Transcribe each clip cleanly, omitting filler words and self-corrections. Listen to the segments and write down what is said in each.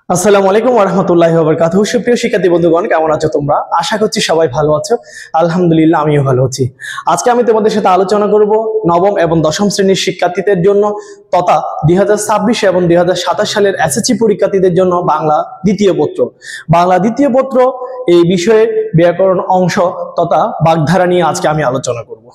আসসালামু আলাইকুম ওয়া রাহমাতুল্লাহি ওয়া বারাকাতুহু। সুপ্রিয় শিক্ষার্থী বন্ধুগণ, কেমন আছো তোমরা? আশা করছি সবাই ভালো আছো। আলহামদুলিল্লাহ, আমিও ভালো আছি। আজকে আমি তোমাদের সাথে আলোচনা করব নবম এবং দশম শ্রেণীর শিক্ষার্থীদের জন্য তথা 2026 এবং 2027 সালের এসএসসি পরীক্ষার্থীদের জন্য বাংলা দ্বিতীয় পত্র। বাংলা দ্বিতীয় পত্র এই বিষয়ে ব্যাকরণ অংশ তথা বাগধারা নিয়ে আজকে আমি আলোচনা করব।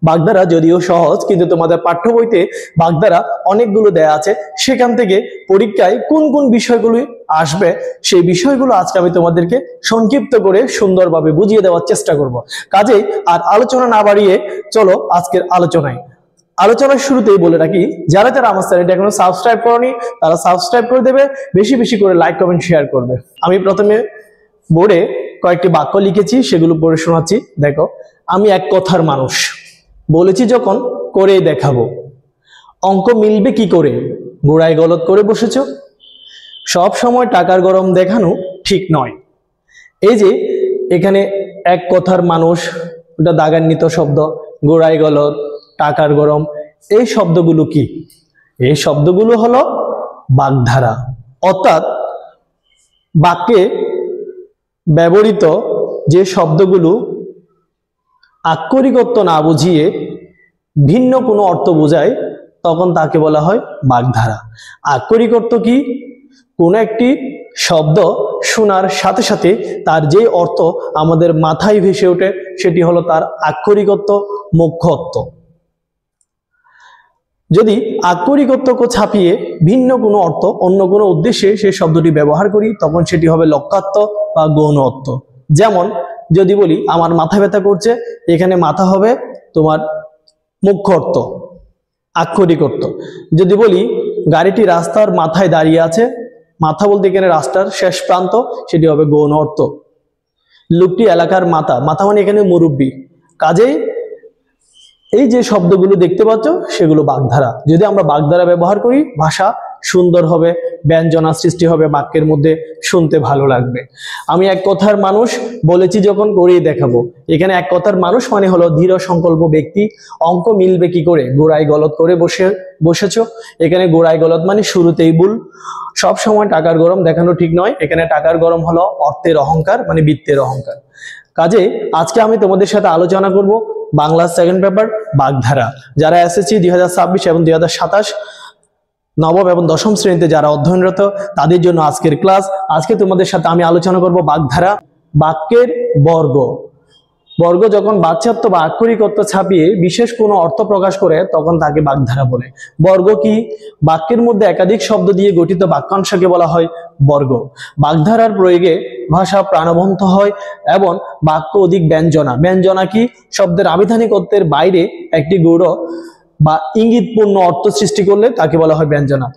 বাগধারা যদিও সহজ, কিন্তু তোমাদের পাঠ্য বইতে বাগধারা অনেকগুলো দেয়া আছে। সেখান থেকে পরীক্ষায় কোন কোন বিষয়গুলি আসবে সেই বিষয়গুলো আজকে আমি তোমাদেরকে সংক্ষিপ্ত করে সুন্দরভাবে বুঝিয়ে দেওয়ার চেষ্টা করব। কাজেই আর আলোচনা না বাড়িয়ে চলো আজকের আলোচনায়। আলোচনার শুরুতেই বলে রাখি, যারা যারা আমার চ্যানেলটি এখনো সাবস্ক্রাইব করনি তারা সাবস্ক্রাইব করে দেবে, বেশি বেশি করে লাইক কমেন্ট শেয়ার করবে। আমি প্রথমে বোর্ডে কয়েকটি বাক্য লিখেছি, সেগুলো পড়ে শোনাচ্ছি। দেখো, আমি এক কথার মানুষ, বলেছি যখন করেই দেখাবো। অঙ্ক মিলবে কি করে, গোড়ায় গলদ করে বসেছ। সব সময় টাকার গরম দেখানো ঠিক নয়। এই যে এখানে এক কথার মানুষ, ওটা দাগান্বিত শব্দ, গোড়ায় গলদ, টাকার গরম, এই শব্দগুলো কি? এই শব্দগুলো হলো বাগধারা, অর্থাৎ বাক্যে ব্যবহৃত যে শব্দগুলো আক্ষরিক অর্থ না বুঝিয়ে ভিন্ন কোনো অর্থ বোঝায়, তখন তাকে বলা হয় বাগধারা। আক্ষরিক অর্থ কি? কোনো একটি শব্দ শোনার সাথে সাথে তার যে অর্থ আমাদের মাথায় ভেসে ওঠে সেটি হলো তার আক্ষরিক অর্থ, মুখ্য অর্থ। যদি আক্ষরিক অর্থকে ছাপিয়ে ভিন্ন কোনো অর্থ অন্য কোনো উদ্দেশ্যে সেই শব্দটি ব্যবহার করি, তখন সেটি হবে লক্ষ্যার্থ বা গৌণ অর্থ। যেমন যদি বলি আমার মাথা ব্যথা করছে, এখানে মাথা হবে তোমার মুখ্য অর্থ, আক্ষরিক অর্থ। যদি বলি গাড়িটি রাস্তার মাথায় দাঁড়িয়ে আছে, মাথা বলতে এখানে রাস্তার শেষ প্রান্ত, সেটি হবে গৌণ অর্থ। লোকটি এলাকার মাথা, মাথা মানে এখানে মুরব্বী। কাজেই এই যে শব্দগুলো দেখতে পাচ্ছ সেগুলো বাগধারা। যদি আমরা বাগধারা ব্যবহার করি, ভাষা সুন্দর হবে, ব্যঞ্জনা সৃষ্টি হবে, বাক্যের মধ্যে শুনতে ভালো লাগবে। আমি এক কথার মানুষ, বলেছি যখন করেই দেখাবো। এখানে এক কথার মানুষ মানে হলো দৃঢ় সংকল্প ব্যক্তি। অঙ্ক মিলবে কি করে, গোড়ায় গলদ করে বসেছ। এখানে গোড়ায় গলদ মানে শুরুতেই ভুল। সব সময় টাকার গরম দেখানো ঠিক নয়। এখানে টাকার গরম হলো অর্থের অহংকার, মানে বৃত্তের অহংকার। কাজে আজকে আমি তোমাদের সাথে আলোচনা করব বাংলা সেকেন্ড পেপার বাগধারা। যারা এসএসসি 2026 এবং 2027 নবম এবং দশম শ্রেণীতে যারা অধ্যয়নরত, তাদের জন্য আজকের ক্লাস। আজকে তোমাদের সাথে আমি আলোচনা করব বাগধারা। বাক্যের বর্গ। বর্গ যখন বাচ্যার্থ বা আক্ষরিক অর্থ ছাপিয়ে বিশেষ কোনো অর্থ প্রকাশ করে, তখন তাকে বাগধারা বলে। বর্গ কি? বাক্যের মধ্যে একাধিক শব্দ দিয়ে গঠিত বাক্যাংশকে বলা হয় বর্গ। বাগধারার প্রয়োগে ভাষা প্রাণবন্ত হয় এবং বাক্য অধিক ব্যঞ্জনা। ব্যঞ্জনা কি? শব্দের আবিধানিক অর্থের বাইরে একটি গৌণ বা ইঙ্গিতপূর্ণ অর্থ সৃষ্টি করলে তাকে বলা হয় ব্যঞ্জনা।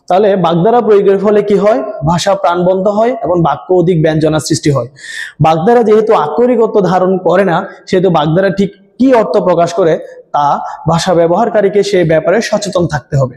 তাহলে বাগধারা প্রয়োগের ফলে কি হয়? ভাষা প্রাণবন্ত হয় এবং বাক্য অধিক ব্যঞ্জনা সৃষ্টি হয়। বাগধারা যেহেতু আক্ষরিক অর্থ ধারণ করে না, সেহেতু বাগধারা ঠিক কি অর্থ প্রকাশ করে তা ভাষা ব্যবহারকারীকে সে ব্যাপারে সচেতন থাকতে হবে।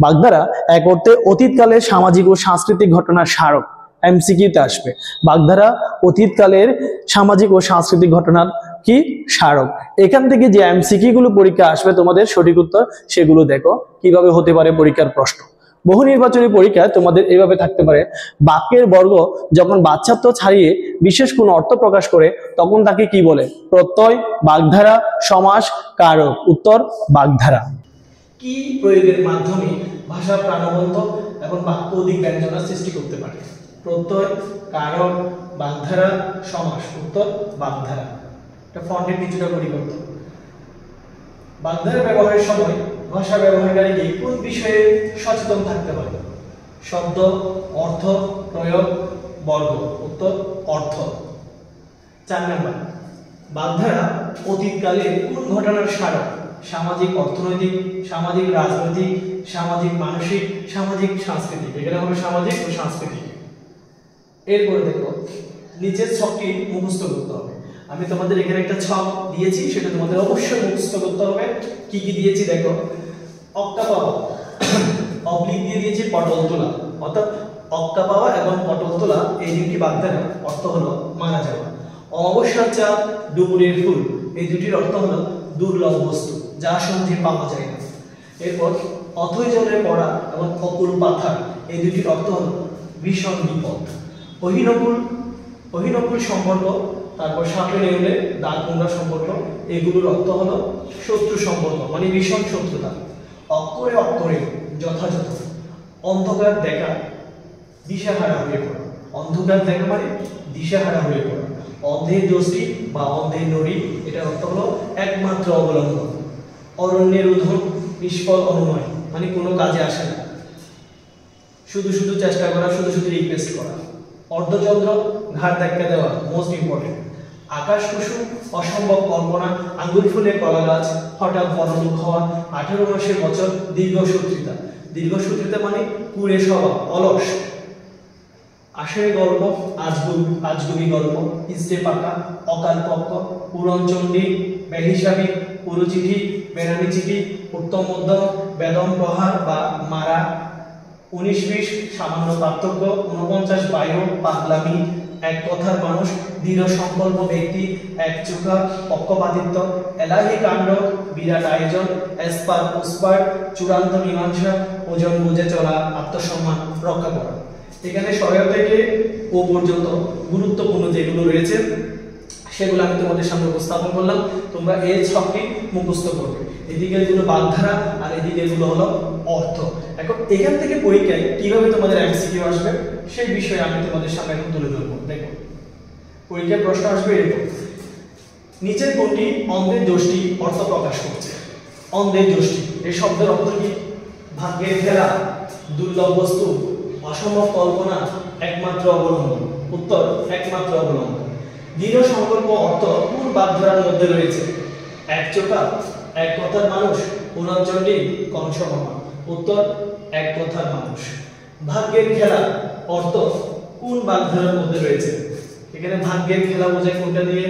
বাগধারা এক অর্থে অতীতকালের সামাজিক ও সাংস্কৃতিক ঘটনার স্মারক। এমসিকিউতে আসবে বাগধারা অতীতকালের সামাজিক ও সাংস্কৃতিক ঘটনার কি স্মারক। এখান থেকে যে এমসিকিউ গুলো পরীক্ষা আসবে তোমাদের সঠিক উত্তর সেগুলো দেখো কিভাবে হতে পারে পরীক্ষার প্রশ্ন। বহু নির্বাচনী পরীক্ষায় তোমাদের এইভাবে থাকতে পারে, বাক্যের বর্গ যখন বাচ্চাত্ব ছাড়িয়ে বিশেষ কোনো অর্থ প্রকাশ করে, তখন তাকে কি বলে? প্রত্যয়, বাগধারা, সমাস, কারক। উত্তর বাগধারা। কি প্রয়োগের মাধ্যমে ভাষা প্রাণবন্ত এবং বাক্য অধিক ব্যঞ্জনা সৃষ্টি করতে পারে? প্রত্যয়, কারক, বাগধারা, সমাস। উত্তর বাগধারা। এটা ফন্টের কিছুটা পরিবর্তন। বাগধারা ব্যবহারের সময় ভাষা ব্যবহারকারীকে কোন বিষয়ে সচেতন থাকতে হবে? শব্দ, অর্থ, প্রয়োগ, বর্গ। উত্তর অর্থ। 4 নম্বর, বাগধারা অতীতকালের কোন ঘটনার স্মারক? সামাজিক, অর্থনৈতিক, সামাজিক রাজনৈতিক, সামাজিক মানসিক, সামাজিক সাংস্কৃতিক। এখানে হবে সামাজিক ও সাংস্কৃতিক। এরপরে দেখো, নিচের ছকটি মুখস্থ করতে হবে। আমি তোমাদের এখানে একটা ছক দিয়েছি, সেটা তোমাদের অবশ্যই মুখস্থ করতে হবে। কি কি দিয়েছি দেখো, অক্কা পাওয়া, অবলিক দিয়ে দিয়েছি পটল তোলা, অর্থাৎ অক্কা পাওয়া এবং পটল তোলা এই দুটি বাগধারা অর্থ হলো মারা যাওয়া। অমাবস্যার চাঁদ, ডুমুরের ফুল এই দুটির অর্থ হলো দুর্লভ বস্তু, যা সহজে পাওয়া যায় না। এরপর অথৈ জলে পড়া এবং অকুল পাথার এই দুটির অর্থ হলো ভীষণ বিপদ। অহিনকুল, অহিনকুল সম্পর্ক, তারপর সাপে নেউলে দাগ কুমড়া সম্পর্ক, এগুলোর অর্থ হলো শত্রু সম্পর্ক, মানে ভীষণ শত্রুতা। অক্ষরে অক্ষরে যথাযথ, অন্ধকার দেখা, দিশাহারা হয়ে পড়া। অন্ধকার দেখা মানে দিশাহারা হয়ে পড়া। অন্ধের দোষী বা অন্ধের নড়ি, এটার অর্থ হলো একমাত্র অবলম্বন। অরণ্যের উধন, নিষ্ফল অনুনয়, মানে কোনো কাজে আসে না, শুধু শুধু চেষ্টা করা, শুধু শুধু রিকোয়েস্ট করা। অর্ধচন্দ্র, ঘাট ধাক্কা দেওয়া, মোস্ট ইম্পর্টেন্ট। আকাশ কুসুম, অসম্ভব কল্পনা। আঙ্গুল ফুলে কলা গাছ, হঠাৎ পরলোক হওয়া। 18 মাসের বছর, দীর্ঘসূত্রিতা। দীর্ঘসূত্রিতা মানে কুড়ে স্বভাব, অলস। আষাঢ়ে গল্প, আজগুবি গল্প। ইস্তে পাকা, অকাল পক্ষ। পুরনচণ্ডী, বেহিসাবি। পুরুচিঠি, বেনামি চিঠি। উত্তম মধ্যম, বেদম প্রহার বা মারা। 19-20 সামান্য পার্থক্য। 49 বাইর, পাগলামি। এক কথার মানুষ, দৃঢ় সংকল্প ব্যক্তি। একচোখা, পক্ষপাতিত্ব। এলাহি কাণ্ড, বিরাট আয়োজন। এসপার পুষ্পার, চূড়ান্ত মীমাংসা। ওজন বুঝে চলা, আত্মসম্মান রক্ষা করা। এখানে সহায়ক থেকে ও পর্যন্ত গুরুত্বপূর্ণ যেগুলো রয়েছে সেগুলো আমি তোমাদের সামনে উপস্থাপন করলাম। তোমরা এই ছকটি মুখস্থ করবে। এদিকে গুলো বাগধারা আর এদিকে গুলো হলো অর্থ। এখন এখান থেকে পরীক্ষায় কিভাবে তোমাদের এমসিকিউ আসবে সেই বিষয়ে আমি তোমাদের সামনে এখন তুলে ধরবো। দেখো, পরীক্ষায় প্রশ্ন আসবে এরকম, নিচের কোনটি অন্ধের যষ্টি অর্থ প্রকাশ করছে? অন্ধের যষ্টি এই শব্দের অর্থ কি? ভাগ্যের খেলা, দুর্লভ বস্তু, অসম্ভব কল্পনা, একমাত্র অবলম্বন। উত্তর একমাত্র অবলম্বন। দৃঢ় সংকল্প অর্থ কোন বাগধারার মধ্যে রয়েছে? একচোখা, এক কথার মানুষ, পুরনচণ্ডী, কংসমামা। উত্তর এক কথার মানুষ। ভাগ্যের খেলা অর্থ কোন বাগধারার মধ্যে রয়েছে? এখানে ভাগ্যের খেলা বোঝায় কোনটা দিয়ে?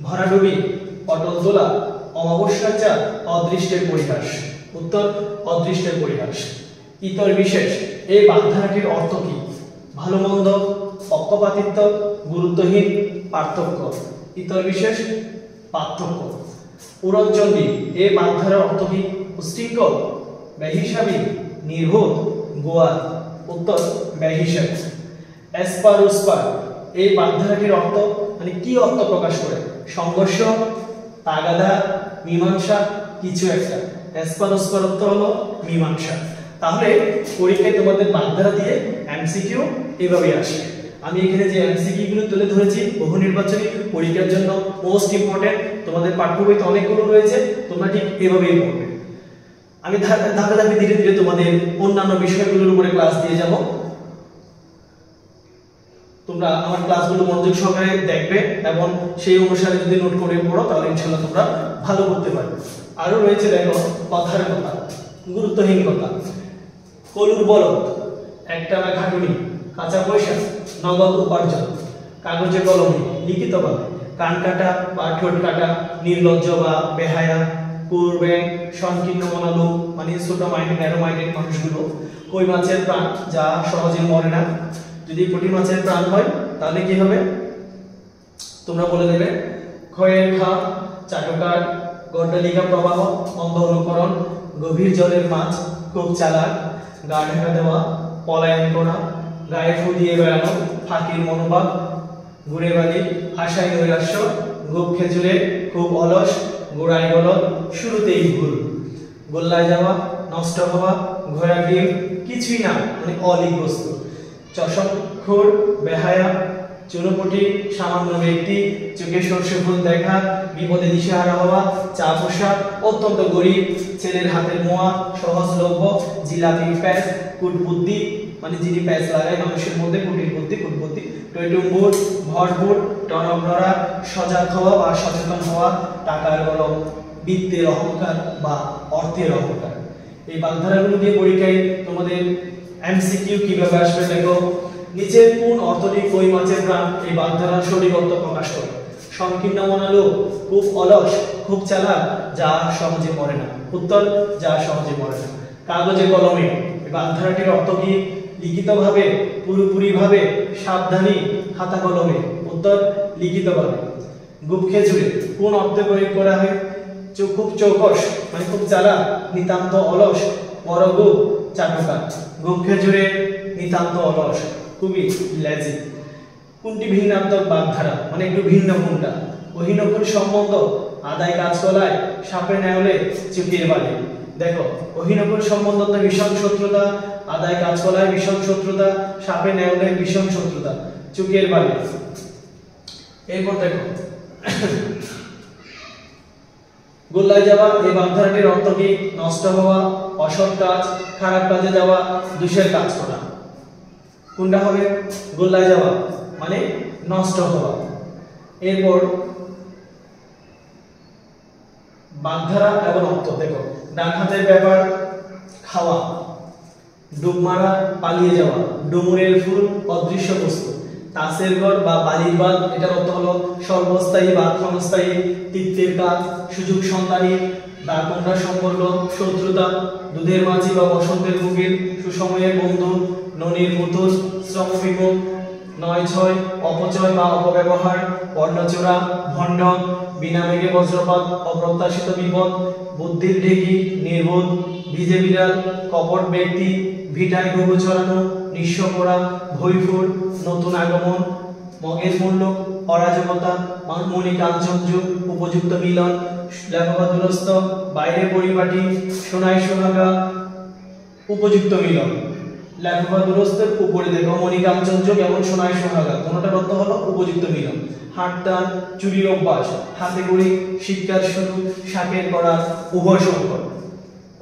ভরাডুবি, অটল তোলা, অমাবস্যার চাঁদ, অদৃষ্টের পরিহাস। উত্তর অদৃষ্টের পরিহাস। ইতর বিশেষ এই বাগধারাটির অর্থ কি? ভালো মন্দ, পক্ষপাতিত্ব, গুরুত্বহীন, পার্থক্য। ইতর বিশেষ পার্থক্য। পুরনচণ্ডী এই বাগধারার অর্থ কি? উচ্ছৃঙ্খল, বেহিসাবি, নির্বোধ, গোয়াল। উত্তর বেহিসাবি। এসপার উসপার এই বাগধারাটির অর্থ মানে কি অর্থ প্রকাশ করে? সংঘর্ষ, তাগাদা, মীমাংসা, কিছু একটা। এসপার উসপার অর্থ হলো মীমাংসা। তাহলে পরীক্ষায় তোমাদের বাগধারা দিয়ে এমসিকিউ এভাবে আসে। আমি এখানে যে এমসিকিউ গুলো তুলে ধরেছি বহু নির্বাচনী পরীক্ষার জন্য মোস্ট ইম্পর্টেন্ট, তোমাদের পাঠ্য বইতে অনেকগুলো রয়েছে, তোমরা ঠিক এভাবেই পড়বে। আমি ধাপে ধাপে ধীরে ধীরে তোমাদের অন্যান্য বিষয়গুলোর উপরে ক্লাস দিয়ে যাব। তোমরা আমার ক্লাসগুলো মনোযোগ সহকারে দেখবে এবং সেই অনুসারে যদি নোট করে পড়ো তাহলে ইনশাআল্লাহ তোমরা ভালো করতে পারবে। আরো রয়েছে দেখো, কথার কথা, গুরুত্বহীন কথা, কলুর বলদ, একটানা খাটুনি, কাঁচা পয়সা, নগদ উপার্জন, কাগজে কলমে, লিখিতভাবে, কান কাটা বা ঠোঁট কাটা, নির্লজ্জ বা বেহায়া, পূর্বে সংকীর্ণ মনালো মানে ছোট মাইন্ডেড ন্যারো মাইন্ডেড মানুষগুলো, কই মাছের প্রাণ যা সহজে মরে না। যদি পুঁটি মাছের প্রাণ হয় তাহলে কি হবে তোমরা বলে দেবে। ক্ষয়ের খা, চাটকার, গড্ডালিকা প্রবাহ, অন্ধ অনুকরণ, গভীর জলের মাছ, খুব চালাক, গা ঢাকা দেওয়া, পলায়ন করা, গায়ে ফু দিয়ে বেড়ানো, ফাঁকির মনোভাব, ঘুরে বালি, আশায় নৈরাশ্য, গোপ খেজুরে, খুব অলস, গোড়ায় গলদ, শুরুতেই ভুল, গোল্লায় যাওয়া, নষ্ট হওয়া, ঘোড়া ডিম, কিছুই না মানে অলিক বস্তু, চশমখোর, বেহায়া, চুনোপুটি, সামান্য ব্যক্তি, চোখে সর্ষে ফুল দেখা, বিপদে দিশেহারা হওয়া, চা পোশাক, অত্যন্ত গরিব, ছেলের হাতের মোয়া, সহজলভ্য, জিলাপি প্যাঁচ, কুটবুদ্ধি মানে যিনি প্যাঁচ লাগায় মানুষের মধ্যে, কুটির বুদ্ধি, কুটবুদ্ধি, টৈটুম্বুর, ভরপুর, টনক নড়া, সজাগ হওয়া বা সচেতন হওয়া, টাকার গরম, বিত্তের অহংকার বা অর্থের অহংকার। এই বাগধারাগুলো দিয়ে পরীক্ষায় তোমাদের এমসিকিউ কিভাবে আসবে দেখো। নিচের কোন অর্থটি কই মাছের প্রাণ এই বাগধারার সঠিক অর্থ প্রকাশ করে? সংকীর্ণ মনালো, খুব অলস, খুব চালাক, যা সহজে মরে না। উত্তর যা সহজে মরে না। কাগজে কলমে এই বাগধারাটির অর্থ কি? লিখিতভাবে, পুরোপুরিভাবে, সাবধানী, খাতা কলমে। উত্তর লিখিতভাবে। গুপ খেজুরে কোন অর্থে প্রয়োগ করা হয়? খুব চৌকস মানে খুব চালাক, নিতান্ত অলস, বড় গুপ, চাটকা। গুপ খেজুরে নিতান্ত অলস, খুবই লেজি। কোনটি ভিন্নাত্মক বাগধারা, মানে একটু ভিন্ন কোনটা? অহিনকুল সম্বন্ধ, আদায় কাজকলায়, সাপে নেওলে, চুকিয়ে বাড়ি। দেখো, অহিনকুল সম্বন্ধ তো ভীষণ শত্রুতা, আদায় কাজকলায় ভীষণ শত্রুতা, সাপে নেওলে ভীষণ শত্রুতা, চুকিয়ে বাড়ি। এরপর দেখো গোল্লায় যাওয়া, এই বাগধারাটির অর্থ কি? নষ্ট হওয়া, অসৎ কাজ, খারাপ কাজে যাওয়া, দোষের কাজ করা। কোনটা হবে? গোল্লায় যাওয়া মানে নষ্ট হওয়া। এরপর বাগধারা এবং অর্থ দেখো, ডান হাতের ব্যাপার খাওয়া, ডুব মারা, পালিয়ে যাওয়া, ডুমুরের ফুল, অদৃশ্য বস্তু, তাসের ঘর বা বালির বাঁধ, এটার অর্থ হলো সর্বস্থায়ী বা ক্ষণস্থায়ী, তৃপ্তির কাজ, সুযোগ সন্ধানী, দাগমরা সম্পর্ক, শত্রুতা, দুধের মাঝি বা বসন্তের মুগির, সুসময়ের বন্ধু, ননির পুতুল, শ্রমবিমুখ, ৯-৬, অপচয় বা অপব্যবহার, বর্ণচোরা, ভণ্ড, বিনা মেঘে বজ্রপাত, অপ্রত্যাশিত বিপদ, বুদ্ধির ঢেকি, নির্বোধ, ভিজে বিড়াল, কপট ব্যক্তি, ভিটায় গরু চড়ানো, নিঃস্ব পড়া, ভৈফুর, নতুন আগমন, মগের মূল্য, অরাজকতা, মণি কাঞ্চনযুগ, উপযুক্ত মিলন, লেখা দুরস্ত, বাইরে পরিপাটি, সোনাই সোহাগা, উপযুক্ত মিলন। লেখা দুরস্তের উপরে দেখো মণি কাঞ্চনযুগ এবং সোনাই সোহাগা, কোনটার অর্থ হলো উপযুক্ত মিলন। হাট টান, চুরির অভ্যাস, হাতে করি, শিক্ষার শুরু, শাকের করা, উভয় সংকট।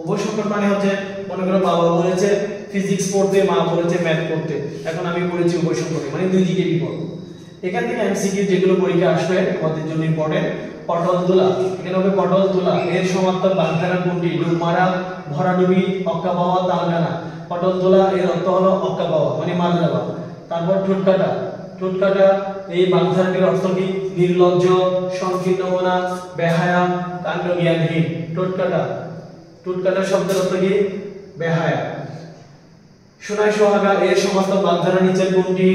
উভয় সংকট মানে হচ্ছে মনে করো বাবা বলেছে ফিজিক্স পড়তে, মা বলেছে ম্যাথ পড়তে, এখন আমি পড়েছি উভয় সংকটে, মানে দুই দিকে বিপদ। এখান থেকে এমসিকিউ যেগুলো পরীক্ষা আসবে আমাদের জন্য ইম্পর্টেন্ট, পটল তোলা, এখানে হবে পটল তোলা, এর সমার্থক বাগধারা কোনটি? ডুব মারা, ভরাডুবি, অক্কা পাওয়া, তাল টানা। পটল তোলা এর অর্থ হলো অক্কা পাওয়া মানে মার দেওয়া। তারপর ঠোঁট কাটা, ঠোঁট কাটা এই বাগধারাটির অর্থ কি? নির্লজ্জ, সংকীর্ণ মনা, বেহায়া, কাণ্ড জ্ঞানহীন। ঠোঁট কাটা, ঠোঁট কাটা শব্দের অর্থ কি? বেহায়া। সোনাই সোহাগা এর সমার্থক বাগধারা নিচের কোনটি?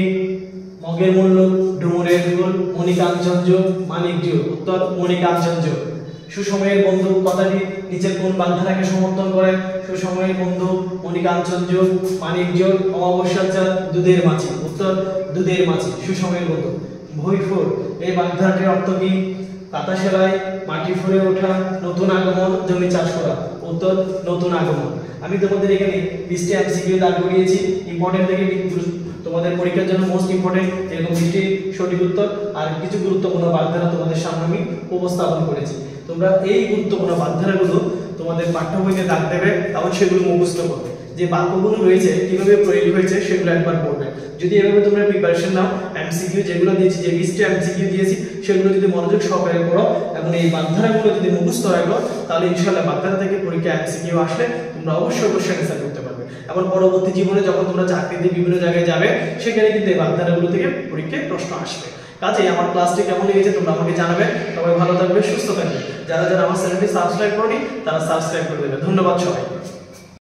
মগের মূল্য, ডুমুরের ফুল, মণি কাঞ্চনযুগ, মানিক যুগ। উত্তর মণি কাঞ্চনযুগ। সুসময়ের বন্ধু কথাটি নিচের কোন বাগধারাকে সমর্থন করে? সুসময়ের বন্ধু, মণি কাঞ্চনযুগ, মানিক যুগ, অমাবস্যার চাঁদ, দুধের মাছি। উত্তর দুধের মাছি, সুসময়ের বন্ধু। ভৈফুর এই বাগধারাটির অর্থ কি? কাঁথা সেলাই, মাটি ফুঁড়ে ওঠা, নতুন আগমন, জমি চাষ করা। উত্তর নতুন আগমন। আমি তোমাদের এখানে 20টি এমসিকিউ দাগ করিয়েছি, ইম্পর্টেন্ট থেকে তোমাদের পরীক্ষার জন্য মোস্ট ইম্পর্টেন্ট এরকম 20টি সঠিক উত্তর আর কিছু গুরুত্বপূর্ণ বাগধারা তোমাদের সামনে আমি উপস্থাপন করেছি। তোমরা এই গুরুত্বপূর্ণ বাগধারাগুলো তোমাদের পাঠ্য বইতে দাগ দেবে এবং সেগুলো মুখস্থ করবে। যে বাক্যগুলো রয়েছে কিভাবে প্রয়োগ হয়েছে সেগুলো একবার পড়বে। যদি এভাবে তোমরা প্রিপারেশন নাও, এমসিকিউ যেগুলো দিয়েছি, যে 20টি এমসিকিউ দিয়েছি সেগুলো যদি মনোযোগ সহকারে পড়ো এবং এই বাগধারাগুলো যদি মুখস্থ রাখো, তাহলে ইনশাআল্লাহ বাগধারা থেকে পরীক্ষা এমসিকিউ আসলে তোমরা অবশ্যই অ্যান্সার করতে পারবে। এবং পরবর্তী জীবনে যখন তোমরা চাকরিতে বিভিন্ন জায়গায় যাবে, সেখানে কিন্তু এই বাগধারাগুলো থেকে পরীক্ষায় প্রশ্ন আসবে। কাজেই আমার ক্লাসটি কেমন লেগেছে তোমরা আমাকে জানাবে। সবাই ভালো থাকবে, সুস্থ থাকবে। যারা যারা আমার চ্যানেলটি সাবস্ক্রাইব করনি তারা সাবস্ক্রাইব করে দেবে। ধন্যবাদ সবাই।